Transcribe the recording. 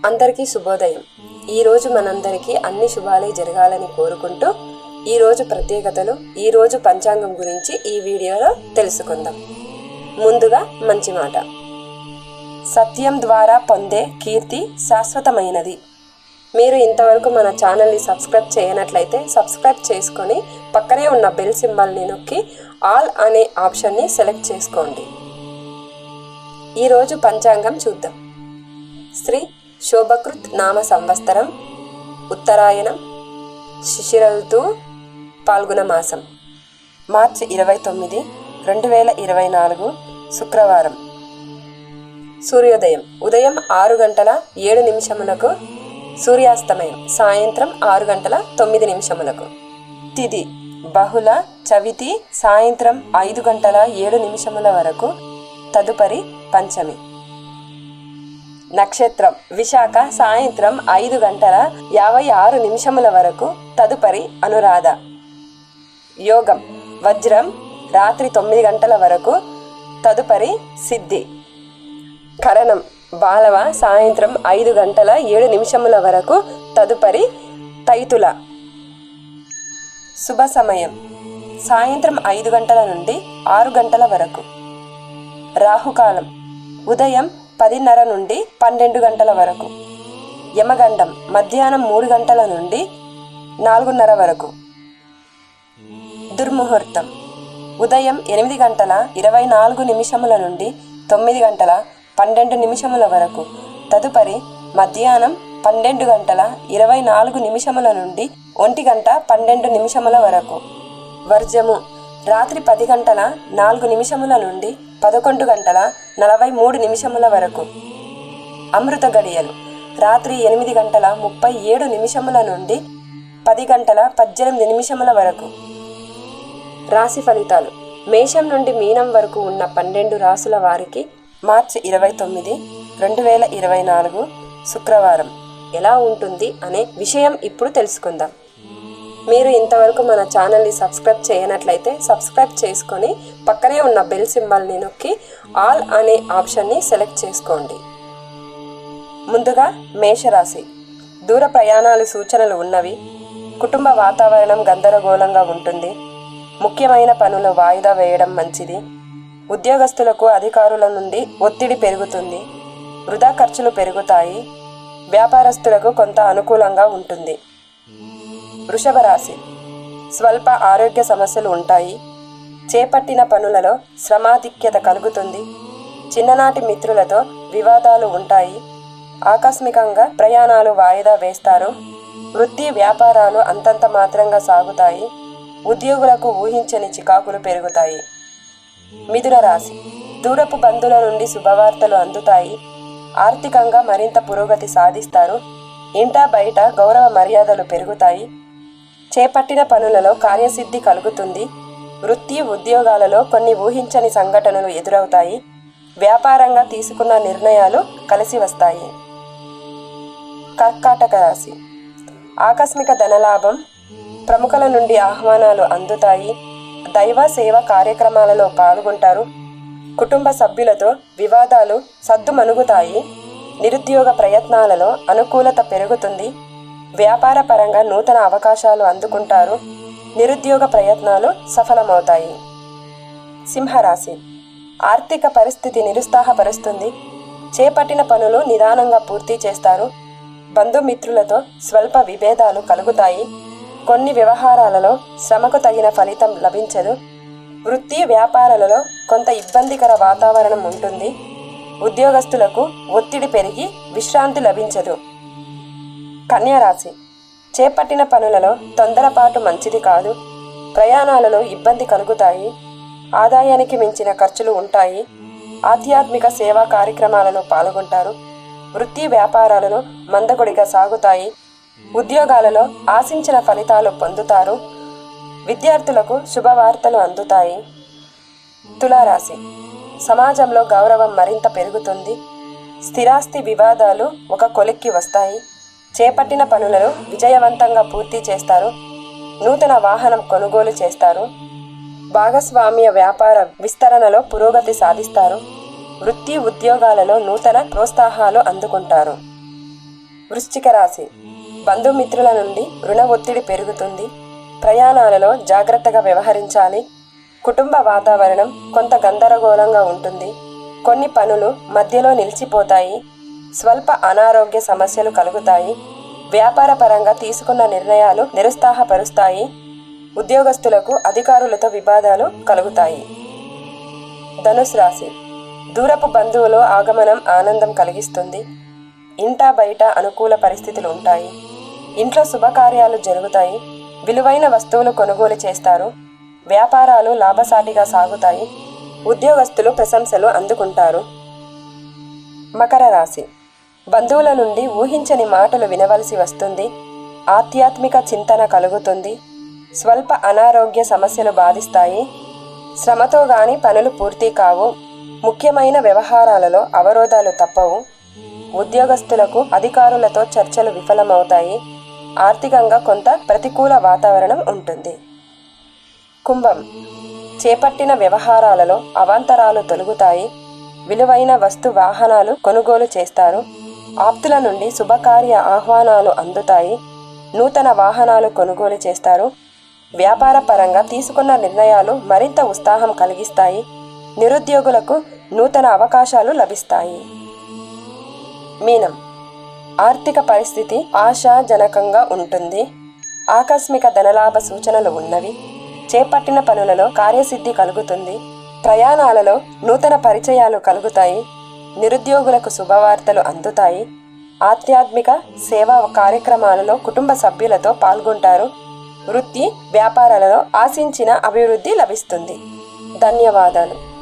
అందరికీ శుభోదయం. ఈరోజు మనందరికీ అన్ని శుభాలే జరగాలని కోరుకుంటూ ఈరోజు ప్రత్యేకతలు, ఈరోజు పంచాంగం గురించి ఈ వీడియోలో తెలుసుకుందాం. ముందుగా మంచి మాట. సత్యం ద్వారా పొందే కీర్తి శాశ్వతమైనది. మీరు ఇంతవరకు మన ఛానల్ని సబ్స్క్రైబ్ చేయనట్లయితే సబ్స్క్రైబ్ చేసుకొని పక్కనే ఉన్న బెల్ సింబల్ని నొక్కి ఆల్ అనే ఆప్షన్ని సెలెక్ట్ చేసుకోండి. ఈరోజు పంచాంగం చూద్దాం. శ్రీ శోభకృత్ నామ సంవత్సరం, ఉత్తరాయణం, శిశిర ఋతువు, పాల్గొన మాసం, మార్చి 29, 2024 శుక్రవారం. సూర్యోదయం ఉదయం 6:07 సూర్యాస్తమయం సాయంత్రం 6:09. తిథి బహుళ చవితి సాయంత్రం 5:07 వరకు, తదుపరి పంచమి. నక్షత్రం విశాఖ సాయంత్రం 5:56 వరకు, తదుపరి అనురాధ. యోగం వజ్రం రాత్రి 9 వరకు, తదుపరి సిద్ధి. కరణం బాలవ సాయంత్రం 5:07 వరకు, తదుపరి తైతుల. శుభ సమయం సాయంత్రం 5 నుండి 6 వరకు. రాహుకాలం ఉదయం 10:30 నుండి 12 వరకు. యమగండం మధ్యాహ్నం 3 నుండి 4:30 వరకు. దుర్ముహూర్తం ఉదయం 8:24 నుండి 9:12 వరకు, తదుపరి మధ్యాహ్నం 12:24 నుండి 1:12 వరకు. వర్జము రాత్రి 10:04 నుండి 11:43 వరకు. అమృత గడియలు రాత్రి 8:37 నుండి 10:18 వరకు. రాశి ఫలితాలు. మేషం నుండి మీనం వరకు ఉన్న 12 రాశుల వారికి మార్చి 29, 2024 శుక్రవారం ఎలా ఉంటుంది అనే విషయం ఇప్పుడు తెలుసుకుందాం. మీరు ఇంతవరకు మన ఛానల్ని సబ్స్క్రైబ్ చేయనట్లయితే సబ్స్క్రైబ్ చేసుకొని పక్కనే ఉన్న బెల్ సింబల్ని నొక్కి ఆల్ అనే ఆప్షన్ని సెలెక్ట్ చేసుకోండి. ముందుగా మేషరాశి. దూర ప్రయాణాలు సూచనలు ఉన్నవి. కుటుంబ వాతావరణం గందరగోళంగా ఉంటుంది. ముఖ్యమైన పనులు వాయిదా వేయడం మంచిది. ఉద్యోగస్తులకు అధికారుల నుండి ఒత్తిడి పెరుగుతుంది. వృధా ఖర్చులు పెరుగుతాయి. వ్యాపారస్తులకు కొంత అనుకూలంగా ఉంటుంది. వృషభ రాశి. స్వల్ప ఆరోగ్య సమస్యలు ఉంటాయి. చేపట్టిన పనులలో శ్రమాధిక్యత కలుగుతుంది. చిన్ననాటి మిత్రులతో వివాదాలు ఉంటాయి. ఆకస్మికంగా ప్రయాణాలు వాయిదా వేస్తారు. వృత్తి వ్యాపారాలు అంతంత మాత్రంగా సాగుతాయి. ఉద్యోగులకు ఊహించని చికాకులు పెరుగుతాయి. మిథున రాశి. దూరపు బంధువుల నుండి శుభవార్తలు అందుతాయి. ఆర్థికంగా మరింత పురోగతి సాధిస్తారు. ఇంటా బయట గౌరవ మర్యాదలు పెరుగుతాయి. చేపట్టిన పనులలో కార్యసిద్ధి కలుగుతుంది. వృత్తి ఉద్యోగాలలో కొన్ని ఊహించని సంఘటనలు ఎదురవుతాయి. వ్యాపారంగా తీసుకున్న నిర్ణయాలు కలిసి వస్తాయి. కర్కాటక రాశి. ఆకస్మిక ధనలాభం. ప్రముఖుల నుండి ఆహ్వానాలు అందుతాయి. దైవ సేవ కార్యక్రమాలలో పాల్గొంటారు. కుటుంబ సభ్యులతో వివాదాలు సద్దుమణుగుతాయి. నిరుద్యోగ ప్రయత్నాలలో అనుకూలత పెరుగుతుంది. వ్యాపార పరంగా నూతన అవకాశాలు అందుకుంటారు. నిరుద్యోగ ప్రయత్నాలు సఫలమవుతాయి. సింహరాశి. ఆర్థిక పరిస్థితి నిరుత్సాహపరుస్తుంది. చేపట్టిన పనులు నిదానంగా పూర్తి చేస్తారు. బంధుమిత్రులతో స్వల్ప విభేదాలు కలుగుతాయి. కొన్ని వ్యవహారాలలో శ్రమకు తగిన ఫలితం లభించదు. వృత్తి వ్యాపారాలలో కొంత ఇబ్బందికర వాతావరణం ఉంటుంది. ఉద్యోగస్తులకు ఒత్తిడి పెరిగి విశ్రాంతి లభించదు. కన్యారాశి. చేపట్టిన పనులలో తొందరపాటు మంచిది కాదు. ప్రయాణాలలో ఇబ్బంది కలుగుతాయి. ఆదాయానికి మించిన ఖర్చులు ఉంటాయి. ఆధ్యాత్మిక సేవా కార్యక్రమాలలో పాల్గొంటారు. వృత్తి వ్యాపారాలను మందకొడిగా సాగుతాయి. ఉద్యోగాలలో ఆశించిన ఫలితాలు పొందుతారు. విద్యార్థులకు శుభవార్తలు అందుతాయి. తులారాశి. సమాజంలో గౌరవం మరింత పెరుగుతుంది. స్థిరాస్తి వివాదాలు ఒక కొలిక్కి వస్తాయి. చేపట్టిన పనులను విజయవంతంగా పూర్తి చేస్తారు. నూతన వాహనం కొనుగోలు చేస్తారు. భాగస్వామ్య వ్యాపార విస్తరణలో పురోగతి సాధిస్తారు. వృత్తి ఉద్యోగాలలో నూతన ప్రోత్సాహాలు అందుకుంటారు. వృశ్చిక రాశి. బంధుమిత్రుల నుండి రుణ ఒత్తిడి పెరుగుతుంది. ప్రయాణాలలో జాగ్రత్తగా వ్యవహరించాలి. కుటుంబ వాతావరణం కొంత గందరగోళంగా ఉంటుంది. కొన్ని పనులు మధ్యలో నిలిచిపోతాయి. స్వల్ప అనారోగ్య సమస్యలు కలుగుతాయి. వ్యాపార పరంగా తీసుకున్న నిర్ణయాలు నిరుత్సాహపరుస్తాయి. ఉద్యోగస్తులకు అధికారులతో వివాదాలు కలుగుతాయి. ధనుసు రాశి. దూరపు బంధువుల ఆగమనం ఆనందం కలిగిస్తుంది. ఇంటా బయట అనుకూల పరిస్థితులు ఉంటాయి. ఇంట్లో శుభకార్యాలు జరుగుతాయి. విలువైన వస్తువులు కొనుగోలు చేస్తారు. వ్యాపారాలు లాభసాటిగా సాగుతాయి. ఉద్యోగస్తులు ప్రశంసలు అందుకుంటారు. మకర రాశి. బంధువుల నుండి ఊహించని మాటలు వినవలసి వస్తుంది. ఆధ్యాత్మిక చింతన కలుగుతుంది. స్వల్ప అనారోగ్య సమస్యలు బాధిస్తాయి. శ్రమతో గాని పనులు పూర్తి కావు. ముఖ్యమైన వ్యవహారాలలో అవరోధాలు తప్పవు. ఉద్యోగస్తులకు అధికారులతో చర్చలు విఫలమవుతాయి. ఆర్థికంగా కొంత ప్రతికూల వాతావరణం ఉంటుంది. కుంభం. చేపట్టిన వ్యవహారాలలో అవాంతరాలు తొలగుతాయి. విలువైన వస్తు వాహనాలు కొనుగోలు చేస్తారు. ఆప్తుల నుండి శుభకార్య ఆహ్వానాలు అందుతాయి. నూతన వాహనాలు కొనుగోలు చేస్తారు. వ్యాపార పరంగా తీసుకున్న నిర్ణయాలు మరింత ఉత్సాహం కలిగిస్తాయి. నిరుద్యోగులకు నూతన అవకాశాలు లభిస్తాయి. మీనం. ఆర్థిక పరిస్థితి ఆశాజనకంగా ఉంటుంది. ఆకస్మిక ధనలాభ సూచనలు ఉన్నవి. చేపట్టిన పనులలో కార్యసిద్ధి కలుగుతుంది. ప్రయాణాలలో నూతన పరిచయాలు కలుగుతాయి. నిరుద్యోగులకు శుభవార్తలు అందుతాయి. ఆధ్యాత్మిక సేవా కార్యక్రమాలలో కుటుంబ సభ్యులతో పాల్గొంటారు. వృత్తి వ్యాపారాలలో ఆశించిన అభివృద్ధి లభిస్తుంది. ధన్యవాదాలు.